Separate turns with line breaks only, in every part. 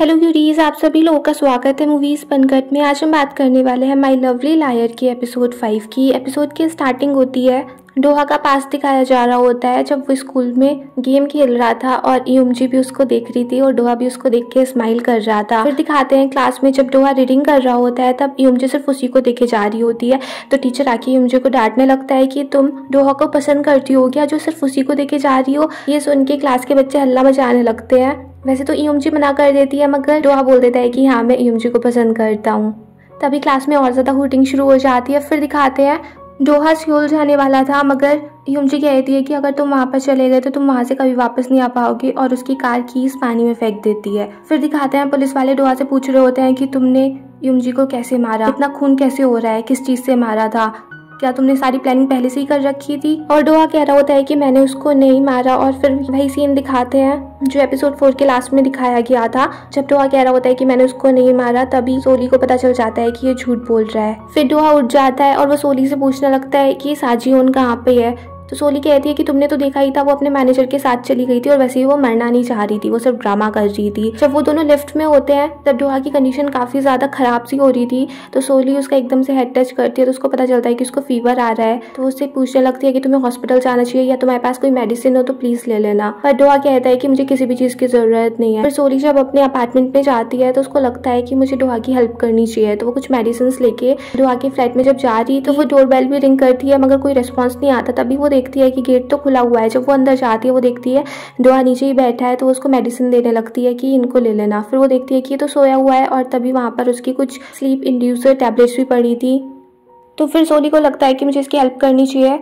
Hello curies, आप सभी लोगों का स्वागत है मूवीज बनगट में। आज हम बात करने वाले हैं माय लवली लायर की एपिसोड 5 की। एपिसोड की स्टार्टिंग होती है, डोहा का पास दिखाया जा रहा होता है जब वो स्कूल में गेम खेल रहा था और यूमजी भी उसको देख रही थी और डोहा भी उसको देख के स्माइल कर रहा था। फिर दिखाते हैं क्लास में जब डोहा रीडिंग कर रहा होता है तब यूमजी सिर्फ उसी को देखे जा रही होती है, तो टीचर आके यूमजी को डांटने लगता है कि तुम डोहा को पसंद करती हो क्या जो सिर्फ उसी को देखे जा रही हो। ये सुन के क्लास के बच्चे हल्ला मचाने लगते हैं। वैसे तो यूमजी मना कर देती है मगर डोहा बोल देता है कि हाँ मैं यूमजी को पसंद करता हूँ। तभी क्लास में और ज़्यादा हूटिंग शुरू हो जाती है। फिर दिखाते हैं डोहा सियोल जाने वाला था मगर यूमजी कहती है कि अगर तुम वहाँ पर चले गए तो तुम वहाँ से कभी वापस नहीं आ पाओगे और उसकी कार कीज पानी में फेंक देती है। फिर दिखाते हैं पुलिस वाले डोहा से पूछ रहे होते हैं कि तुमने यूमजी को कैसे मारा, इतना खून कैसे हो रहा है, किस चीज़ से मारा था, क्या तुमने सारी प्लानिंग पहले से ही कर रखी थी। और डोहा कह रहा होता है कि मैंने उसको नहीं मारा। और फिर वही सीन दिखाते हैं जो एपिसोड 4 के लास्ट में दिखाया गया था जब डोहा कह रहा होता है कि मैंने उसको नहीं मारा। तभी सोली को पता चल जाता है कि ये झूठ बोल रहा है। फिर डोहा उठ जाता है और वो सोली से पूछने लगता है कि साजियोन कहाँ पे है। तो सोली कहती है कि तुमने तो देखा ही था, वो अपने मैनेजर के साथ चली गई थी और वैसे ही वो मरना नहीं चाह रही थी, वो सिर्फ ड्रामा कर रही थी। जब वो दोनों लिफ्ट में होते हैं तब डोहा की कंडीशन काफ़ी ज़्यादा ख़राब सी हो रही थी, तो सोली उसका एकदम से हेड टच करती है तो उसको पता चलता है कि उसको फीवर आ रहा है। तो उससे पूछने लगती है कि तुम्हें हॉस्पिटल जाना चाहिए या तुम्हारे पास कोई मेडिसिन हो तो प्लीज़ ले लेना। पर डोहा कहता है कि मुझे किसी भी चीज़ की ज़रूरत नहीं है। फिर सोली जब अपने अपार्टमेंट में जाती है तो उसको लगता है कि मुझे डोहा की हेल्प करनी चाहिए, तो वो कुछ मेडिसिन लेके डोहा के फ्लैट में जब जा रही तो वो डोरबेल भी रिंग करती है मगर कोई रिस्पॉन्स नहीं आता। तभी वो देखती है कि गेट तो खुला हुआ है। जब वो अंदर जाती है वो देखती है डोहा नीचे ही बैठा है, तो वो उसको मेडिसिन देने लगती है कि इनको ले लेना। फिर वो देखती है कि ये तो सोया हुआ है और तभी वहाँ पर उसकी कुछ स्लीप इंड्यूसर टैबलेट्स भी पड़ी थी। तो फिर सोली को लगता है कि मुझे इसकी हेल्प करनी चाहिए।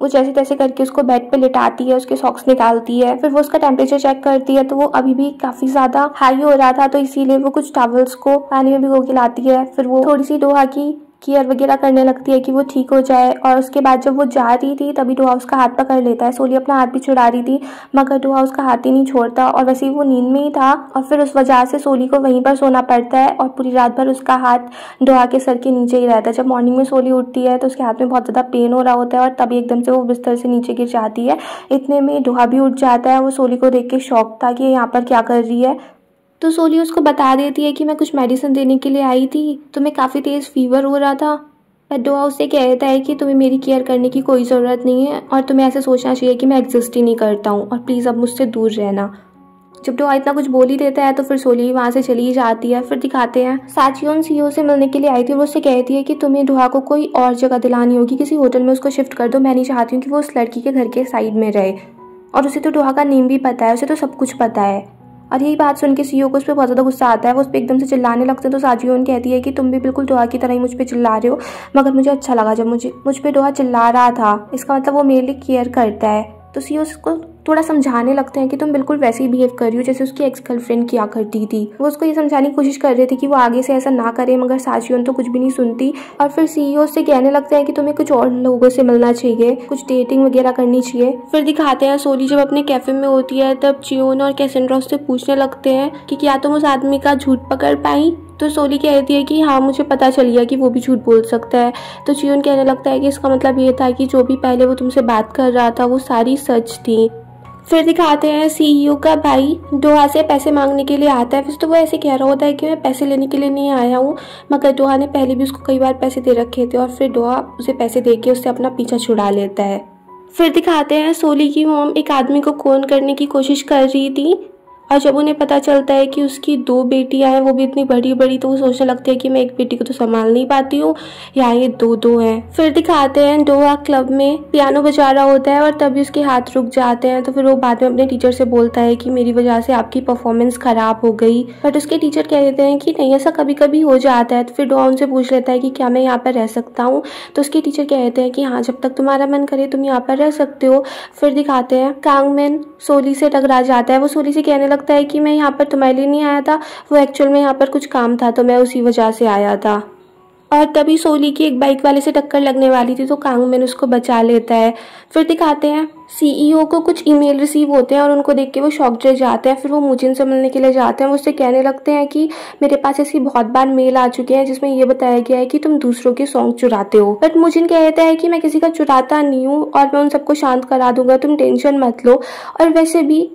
वो जैसे तैसे करके उसको बेड पे लिटाती है, उसके सॉक्स निकालती है। फिर वो उसका टेम्परेचर चेक करती है तो वो अभी भी काफ़ी ज़्यादा हाई हो रहा था, तो इसीलिए वो कुछ टॉवल्स को पानी में भिगो के लाती है। फिर वो थोड़ी सी डोहा की केयर वगैरह करने लगती है कि वो ठीक हो जाए। और उसके बाद जब वो जा रही थी तभी डोहा उसका हाथ पकड़ लेता है। सोली अपना हाथ भी छुड़ा रही थी मगर डोहा उसका हाथ ही नहीं छोड़ता और वैसे ही वो नींद में ही था और फिर उस वजह से सोली को वहीं पर सोना पड़ता है और पूरी रात भर उसका हाथ डोहा के सर के नीचे ही रहता है। जब मॉर्निंग में सोली उठती है तो उसके हाथ में बहुत ज़्यादा पेन हो रहा होता है और तभी एकदम से वो बिस्तर से नीचे गिर जाती है। इतने में डोहा भी उठ जाता है। वो सोली को देख के शॉक था कि यहाँ पर क्या कर रही है। तो सोली उसको बता देती है कि मैं कुछ मेडिसिन देने के लिए आई थी, तुम्हें काफ़ी तेज़ फीवर हो रहा था। पर डोहा उससे कहता है कि तुम्हें मेरी केयर करने की कोई ज़रूरत नहीं है और तुम्हें ऐसे सोचना चाहिए कि मैं एग्जिस्ट ही नहीं करता हूँ और प्लीज़ अब मुझसे दूर रहना। जब डोहा इतना कुछ बोल ही देता है तो फिर सोली वहाँ से चली जाती है। फिर दिखाते हैं साचियोन सीईओ से मिलने के लिए आई थी। वो उससे कहती है कि तुम्हें डोहा को कोई और जगह दिलानी होगी, किसी होटल में उसको शिफ्ट कर दो, मैं नहीं चाहती हूँ कि वो उस लड़की के घर के साइड में रहे। और उसे तो डोहा का नेम भी पता है, उसे तो सब कुछ पता है। और यही बात सुन के सीईओ को उस पर बहुत ज़्यादा गुस्सा आता है। वो उस पर एकदम से चिल्लाने लगते हैं। तो साजियोन कहती है कि तुम भी बिल्कुल डोहा की तरह ही मुझ पर चिल्ला रहे हो, मगर मुझे अच्छा लगा जब मुझ पे डोहा चिल्ला रहा था, इसका मतलब वो मेरे लिए केयर करता है। तो सीईओ उसको थोड़ा समझाने लगते हैं कि तुम बिल्कुल वैसे ही बिहेव कर रही हो जैसे उसकी एक्स गर्लफ्रेंड किया करती थी। वो उसको ये समझाने की कोशिश कर रहे थे कि वो आगे से ऐसा ना करे मगर साजियोन तो कुछ भी नहीं सुनती। और फिर सीईओ से कहने लगते हैं कि तुम्हें कुछ और लोगों से मिलना चाहिए, कुछ डेटिंग वगैरह करनी चाहिए। फिर दिखाते हैं सोली जब अपने कैफे में होती है तब चियोन और कैसेंड्रा उससे पूछने लगते हैं कि क्या तुम उस आदमी का झूठ पकड़ पाई। तो सोली कहती है कि हाँ मुझे पता चल गया कि वो भी झूठ बोल सकता है। तो चियोन कहने लगता है कि इसका मतलब ये था कि जो भी पहले वो तुमसे बात कर रहा था वो सारी सच थी। फिर दिखाते हैं सीईओ का भाई डोहा से पैसे मांगने के लिए आता है। फिर तो वो ऐसे कह रहा होता है कि मैं पैसे लेने के लिए नहीं आया हूँ, मगर डोहा ने पहले भी उसको कई बार पैसे दे रखे थे और फिर डोहा उसे पैसे दे के उससे अपना पीछा छुड़ा लेता है। फिर दिखाते हैं सोली की मॉम एक आदमी को खून करने की कोशिश कर रही थी और जब उन्हें पता चलता है कि उसकी 2 बेटियां हैं, वो भी इतनी बड़ी बड़ी, तो वो सोचने लगती है कि मैं एक बेटी को तो संभाल नहीं पाती हूँ, यहाँ ये 2 हैं। फिर दिखाते हैं डोहा क्लब में पियानो बजा रहा होता है और तभी उसके हाथ रुक जाते हैं। तो फिर वो बाद में अपने टीचर से बोलता है कि मेरी वजह से आपकी परफॉर्मेंस खराब हो गई। बट उसके टीचर कह देते हैं कि नहीं, ऐसा कभी कभी हो जाता है। तो फिर डोहा उनसे पूछ लेता है कि क्या मैं यहाँ पर रह सकता हूँ। तो उसके टीचर कहते हैं कि हाँ, जब तक तुम्हारा मन करे तुम यहाँ पर रह सकते हो। फिर दिखाते हैं कांगमेन सोली से टकरा जाता है। वो सोली से कहने लगता है कि मैं यहाँ पर तुम्हारे लिए नहीं आया था, वो एक्चुअल में यहाँ पर कुछ काम था तो मैं उसी वजह से आया था। और तभी सोली की एक बाइक वाले से टक्कर लगने वाली थी तो कांगमेन उसको बचा लेता है। फिर दिखाते हैं सीईओ को कुछ ईमेल रिसीव होते हैं और उनको देख के वो शॉक रह जाते हैं। फिर वो मुजिन से मिलने के लिए जाते हैं। वो उससे कहने लगते हैं कि मेरे पास ऐसी बहुत बार मेल आ चुके हैं जिसमें ये बताया गया है कि तुम दूसरों के सॉन्ग चुराते हो। बट मुजिन कहता है कि मैं किसी का चुराता नहीं हूँ और मैं उन सबको शांत करा दूंगा, तुम टेंशन मत लो। और वैसे भी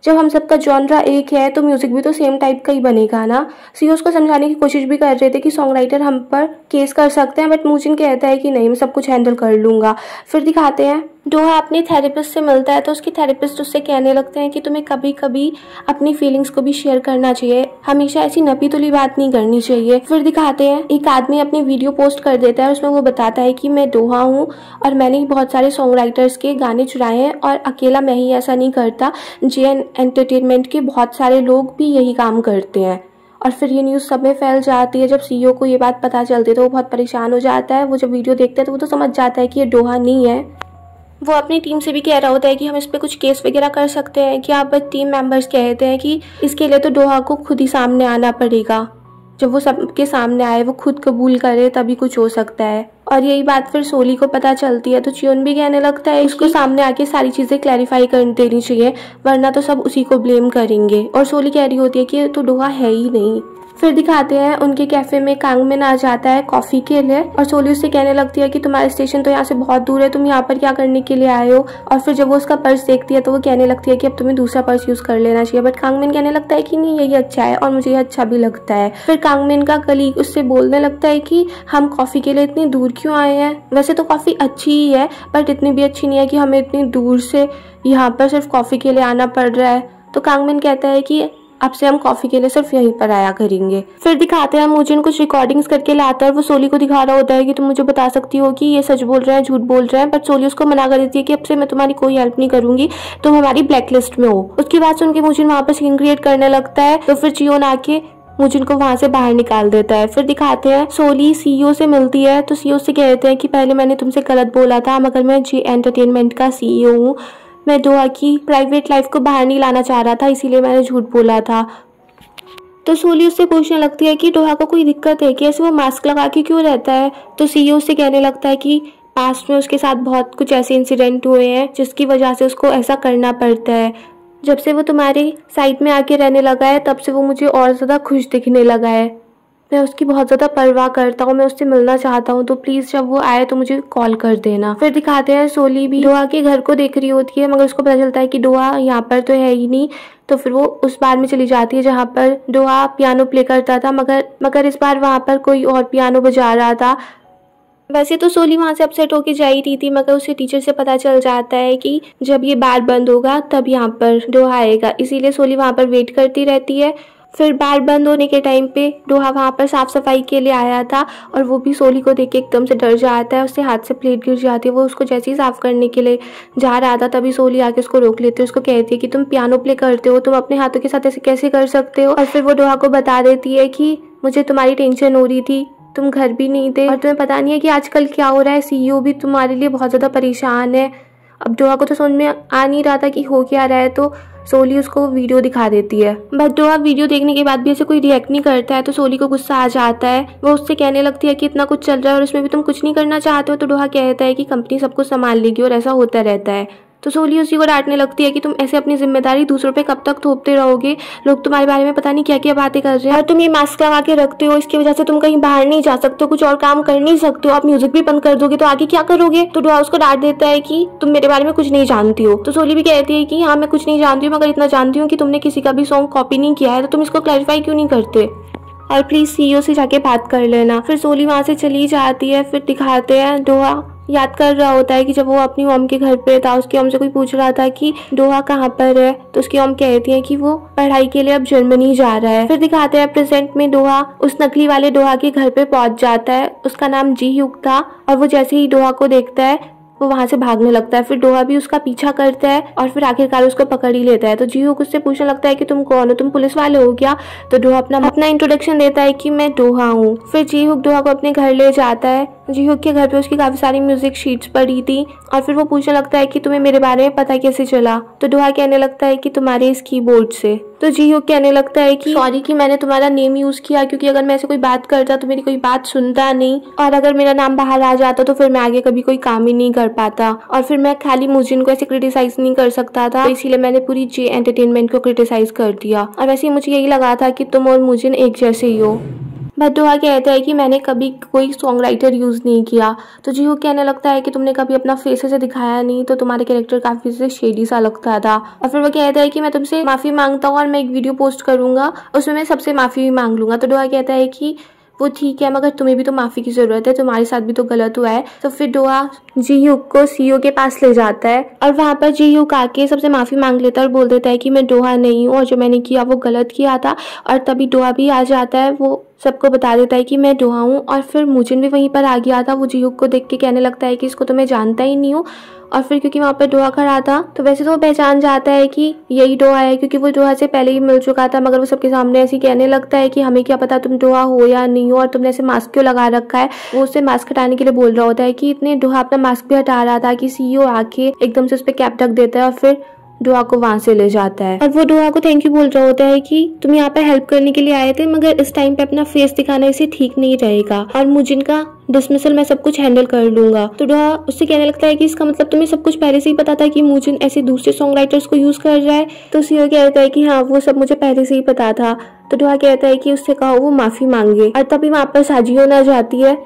जब हम सबका जॉनरा एक है तो म्यूजिक भी तो सेम टाइप का ही बनेगा ना। सीईओ उसको समझाने की कोशिश भी कर रहे थे कि सॉन्ग राइटर हम पर केस कर सकते हैं, बट मूजिन कहता है कि नहीं, मैं सब कुछ हैंडल कर लूँगा। फिर दिखाते हैं डोहा अपनी थेरेपिस्ट से मिलता है तो उसकी थेरेपिस्ट उससे कहने लगते हैं कि तुम्हें कभी कभी अपनी फीलिंग्स को भी शेयर करना चाहिए, हमेशा ऐसी नपी तुली बात नहीं करनी चाहिए। फिर दिखाते हैं एक आदमी अपनी वीडियो पोस्ट कर देता है, उसमें वो बताता है कि मैं डोहा हूँ और मैंने बहुत सारे सॉन्ग राइटर्स के गाने चुराए हैं और अकेला मैं ही ऐसा नहीं करता, जेएन एंटरटेनमेंट के बहुत सारे लोग भी यही काम करते हैं। और फिर ये न्यूज़ सब में फैल जाती है। जब सीईओ को ये बात पता चलती है तो वो बहुत परेशान हो जाता है। वो जब वीडियो देखता है तो वो तो समझ जाता है कि ये डोहा नहीं है। वो अपनी टीम से भी कह रहा होता है कि हम इस पे कुछ केस वगैरह कर सकते हैं क्या, बट टीम मेंबर्स कहते हैं कि इसके लिए तो डोहा को खुद ही सामने आना पड़ेगा। जब वो सबके सामने आए, वो खुद कबूल करे, तभी कुछ हो सकता है। और यही बात फिर सोली को पता चलती है तो चियोन भी कहने लगता है उसको सामने आके सारी चीज़ें क्लैरिफाई कर देनी चाहिए, वरना तो सब उसी को ब्लेम करेंगे। और सोली कह रही होती है कि तो डोहा है ही नहीं। फिर दिखाते हैं उनके कैफे में कांगमिन आ जाता है कॉफ़ी के लिए और सोली उससे कहने लगती है कि तुम्हारा स्टेशन तो यहाँ से बहुत दूर है, तुम यहाँ पर क्या करने के लिए आए हो। और फिर जब वो उसका पर्स देखती है तो वो कहने लगती है कि अब तुम्हें दूसरा पर्स यूज़ कर लेना चाहिए, बट कांगमिन कहने लगता है कि नहीं, यही अच्छा है और मुझे ये अच्छा भी लगता है। फिर कांगमिन का कलीग उससे बोलने लगता है कि हम कॉफ़ी के लिए इतनी दूर क्यों आए हैं, वैसे तो कॉफ़ी अच्छी ही है बट इतनी भी अच्छी नहीं है कि हमें इतनी दूर से यहाँ पर सिर्फ कॉफ़ी के लिए आना पड़ रहा है। तो कांगमिन कहता है कि अब से हम कॉफी के लिए सिर्फ यहीं पर आया करेंगे। फिर दिखाते हैं मुझे कुछ रिकॉर्डिंग्स करके लाता है और वो सोली को दिखा रहा होता है कि तुम मुझे बता सकती हो कि ये सच बोल रहे हैं झूठ बोल रहे हैं, बट सोली उसको मना कर देती है कि अब से मैं तुम्हारी कोई हेल्प नहीं करूंगी, तुम हमारी ब्लैक लिस्ट में हो। उसकी बात सुन के मुझे वहाँ पर सीन क्रिएट करने लगता है तो फिर चियोन आके मुझे को वहां से बाहर निकाल देता है। फिर दिखाते हैं सोली सीईओ से मिलती है तो सीईओ से कहते हैं कि पहले मैंने तुमसे गलत बोला था, मगर मैं जी एंटरटेनमेंट का सीईओ हूँ, मैं डोहा की प्राइवेट लाइफ को बाहर नहीं लाना चाह रहा था, इसीलिए मैंने झूठ बोला था। तो सोली उससे पूछने लगती है कि डोहा को कोई दिक्कत है कि ऐसे वो मास्क लगा के क्यों रहता है। तो सीईओ उससे कहने लगता है कि पास्ट में उसके साथ बहुत कुछ ऐसे इंसिडेंट हुए हैं जिसकी वजह से उसको ऐसा करना पड़ता है। जब से वो तुम्हारी साइड में आके रहने लगा है तब से वो मुझे और ज़्यादा खुश दिखने लगा है, मैं उसकी बहुत ज़्यादा परवाह करता हूँ, मैं उससे मिलना चाहता हूँ, तो प्लीज़ जब वो आए तो मुझे कॉल कर देना। फिर दिखाते हैं सोली भी डोहा के घर को देख रही होती है, मगर उसको पता चलता है कि डोहा यहाँ पर तो है ही नहीं। तो फिर वो उस बार में चली जाती है जहाँ पर डोहा पियानो प्ले करता था, मगर इस बार वहाँ पर कोई और पियानो बजा रहा था। वैसे तो सोली वहाँ से अपसेट होके जा ही रही थी, मगर उसे टीचर से पता चल जाता है कि जब ये बार बंद होगा तब यहाँ पर डोहा आएगा, इसीलिए सोली वहाँ पर वेट करती रहती है। फिर बार बंद होने के टाइम पे डोहा वहाँ पर साफ सफाई के लिए आया था और वो भी सोली को देख के एकदम से डर जाता है, उससे हाथ से प्लेट गिर जाती है। वो उसको जैसे ही साफ करने के लिए जा रहा था तभी सोली आके उसको रोक लेती है, उसको कहती है कि तुम पियानो प्ले करते हो, तुम अपने हाथों के साथ ऐसे कैसे कर सकते हो। और फिर वो डोहा को बता देती है कि मुझे तुम्हारी टेंशन हो रही थी, तुम घर भी नहीं थे और तुम्हें पता नहीं है कि आजकल क्या हो रहा है, सीईओ भी तुम्हारे लिए बहुत ज़्यादा परेशान है। अब डोहा को तो समझ में आ नहीं रहा था कि हो क्या रहा है, तो सोली उसको वीडियो दिखा देती है, बट डोहा वीडियो देखने के बाद भी ऐसे कोई रिएक्ट नहीं करता है। तो सोली को गुस्सा आ जाता है, वो उससे कहने लगती है कि इतना कुछ चल रहा है और इसमें भी तुम कुछ नहीं करना चाहते हो। तो डोहा कहता है कि कंपनी सब कुछ संभाल लेगी और ऐसा होता रहता है। तो सोली उसी को डांटने लगती है कि तुम ऐसे अपनी जिम्मेदारी दूसरों पे कब तक थोपते रहोगे, लोग तुम्हारे बारे में पता नहीं क्या क्या बातें कर रहे हैं और तुम ये मास्क लगा के रखते हो, इसकी वजह से तुम कहीं बाहर नहीं जा सकते हो, कुछ और काम कर नहीं सकते हो, आप म्यूजिक भी बंद कर दोगे तो आगे क्या करोगे। तो डोहा उसको डांट देता है कि तुम मेरे बारे में कुछ नहीं जानती हो। तो सोली भी कहती है कि हाँ मैं कुछ नहीं जानती हूँ, मगर इतना जानती हूँ कि तुमने किसी का भी सॉन्ग कॉपी नहीं किया है, तो तुम इसको क्लैरिफाई क्यों नहीं करते और प्लीज सीईओ से जाके बात कर लेना। फिर सोली वहां से चली जाती है। फिर दिखाते हैं डोहा याद कर रहा होता है कि जब वो अपनी मॉम के घर पे था, उसकी मॉम से कोई पूछ रहा था कि डोहा कहाँ पर है, तो उसकी मॉम कहती है कि वो पढ़ाई के लिए अब जर्मनी जा रहा है। फिर दिखाते हैं प्रेजेंट में डोहा उस नकली वाले डोहा के घर पे पहुंच जाता है, उसका नाम जी ह्यूक था और वो जैसे ही डोहा को देखता है वो वहां से भागने लगता है। फिर डोहा भी उसका पीछा करता है और फिर आखिरकार उसको पकड़ ही लेता है। तो जी ह्यूक उससे पूछने लगता है कि तुम कौन हो, तुम पुलिस वाले हो क्या। तो डोहा अपना इंट्रोडक्शन देता है कि मैं डोहा हूँ। फिर जी ह्यूक डोहा को अपने घर ले जाता है। जी ह्यूक के घर पे उसकी काफी सारी म्यूजिक शीट्स पड़ी थी और फिर वो पूछने लगता है कि तुम्हें मेरे बारे में पता कैसे चला। तो डोहा कहने लगता है कि तुम्हारे इस कीबोर्ड से। तो जी ह्यूक कहने लगता है कि सॉरी कि मैंने तुम्हारा नेम यूज किया, क्योंकि अगर मैं ऐसे कोई बात करता तो मेरी कोई बात सुनता नहीं और अगर मेरा नाम बाहर आ जाता तो फिर मैं आगे कभी कोई काम ही नहीं कर पाता और फिर मैं खाली मुजिन को ऐसे क्रिटिसाइज नहीं कर सकता था, तो इसीलिए मैंने पूरी जे एंटरटेनमेंट को क्रिटिसाइज कर दिया और वैसे ही मुझे यही लगा था कि तुम और मुजिन एक जैसे ही हो। बट डोहा कहता है कि मैंने कभी कोई सॉन्ग राइटर यूज़ नहीं किया। तो जीहूक कहने लगता है कि तुमने कभी अपना फेस ऐसे दिखाया नहीं, तो तुम्हारे कैरेक्टर काफ़ी से शेडी सा लगता था। और फिर वो कहता है कि मैं तुमसे माफ़ी मांगता हूँ और मैं एक वीडियो पोस्ट करूँगा, उसमें मैं सबसे माफ़ी भी मांग लूँगा। तो डोहा कहता है कि वो ठीक है, मगर तुम्हें भी तो माफ़ी की ज़रूरत है, तुम्हारे साथ भी तो गलत हुआ है। तो फिर डोहा जीहूक को सीईओ के पास ले जाता है और वहाँ पर जीहूक आके सबसे माफ़ी मांग लेता है और बोल देता है कि मैं डोहा नहीं हूँ और जो मैंने किया वो गलत किया था। और तभी डोहा भी आ जाता है, वो सबको बता देता है कि मैं डोहा हूँ। और फिर मुजिन भी वहीं पर आ गया था। वो जीहूक को देख के कहने लगता है कि इसको तो मैं जानता ही नहीं हूँ। और फिर क्योंकि वहाँ पर डोहा खड़ा था तो वैसे तो वो पहचान जाता है कि यही डोहा है, क्योंकि वो डोहा से पहले ही मिल चुका था। मगर वो सबके सामने ऐसे कहने लगता है कि हमें क्या पता तुम डोहा हो या नहीं हो, और तुमने ऐसे मास्क क्यों लगा रखा है। वो उससे मास्क हटाने के लिए बोल रहा होता है कि इतने डोहा अपना मास्क भी हटा रहा था कि सीईओ आके एकदम से उस पर कैप ढक देता है और फिर डोहा को वहां से ले जाता है। और वो डोहा को थैंक यू बोल रहा होता है कि तुम यहाँ पर हेल्प करने के लिए आए थे, मगर इस टाइम पे अपना फेस दिखाना इसे ठीक नहीं रहेगा और मुजिन का डिसमिसल मैं सब कुछ हैंडल कर लूंगा। तो डोहा उससे कहने लगता है कि इसका मतलब तुम्हें सब कुछ पहले से ही पता था कि मुजिन ऐसे दूसरे सॉन्ग राइटर्स को यूज कर रहा है। तो सीईओ कहता है कि हाँ, वो सब मुझे पहले से ही पता था। तो डोहा कहता है कि उससे कहो वो माफी मांगे। और तभी वहां पर साजियों आ जाती है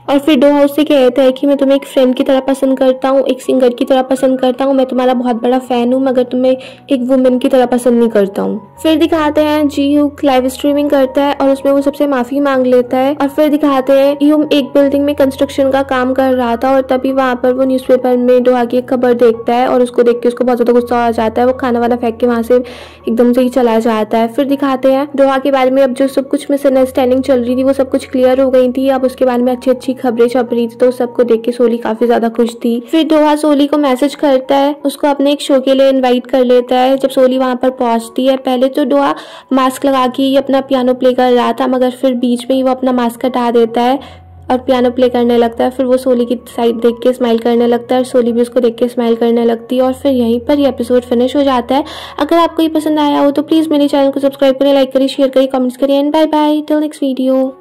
और फिर डोहा उससे कहता है कि मैं तुम्हें एक फ्रेंड की तरह पसंद करता हूँ, एक सिंगर की तरह पसंद करता हूँ, मैं तुम्हारा बहुत बड़ा फैन हूँ, मगर तुम्हें एक वुमेन की तरह पसंद नहीं करता हूँ। फिर दिखाते हैं जीहूक लाइव स्ट्रीमिंग करता है और उसमें वो सबसे माफी मांग लेता है। और फिर दिखाते हैं यूम एक बिल्डिंग में कंस्ट्रक्शन का काम कर रहा था और तभी वहाँ पर वो न्यूज़पेपर में डोहा की एक खबर देखता है और उसको देख के उसको बहुत ज्यादा गुस्सा आ जाता है। वो खाना वाना फेंक के वहाँ से एकदम से ही चला जाता है। फिर दिखाते हैं डोहा के बारे में अब जो सब कुछ मिसअंडरस्टैंडिंग चल रही थी वो सब कुछ क्लियर हो गई थी। अब उसके बारे में अच्छी अच्छी खबरें छप रही थी, तो सबको देख के सोली काफी ज्यादा खुश थी। फिर डोहा सोली को मैसेज करता है, उसको अपने एक शो के लिए इनवाइट कर लेता है। जब सोली वहां पर पहुंचती है, पहले तो डोहा मास्क लगा के ही अपना पियानो प्ले कर रहा था, मगर फिर बीच में ही वो अपना मास्क हटा देता है और पियानो प्ले करने लगता है। फिर वो सोली की साइड देख के स्माइल करने लगता है और सोली भी उसको देख के स्माइल करने लगती है। और फिर यहीं पर ये एपिसोड फिनिश हो जाता है। अगर आपको ये पसंद आया हो तो प्लीज मेरे चैनल को सब्सक्राइब करें, लाइक करें, शेयर करें, कमेंट्स करें and bye bye till next video.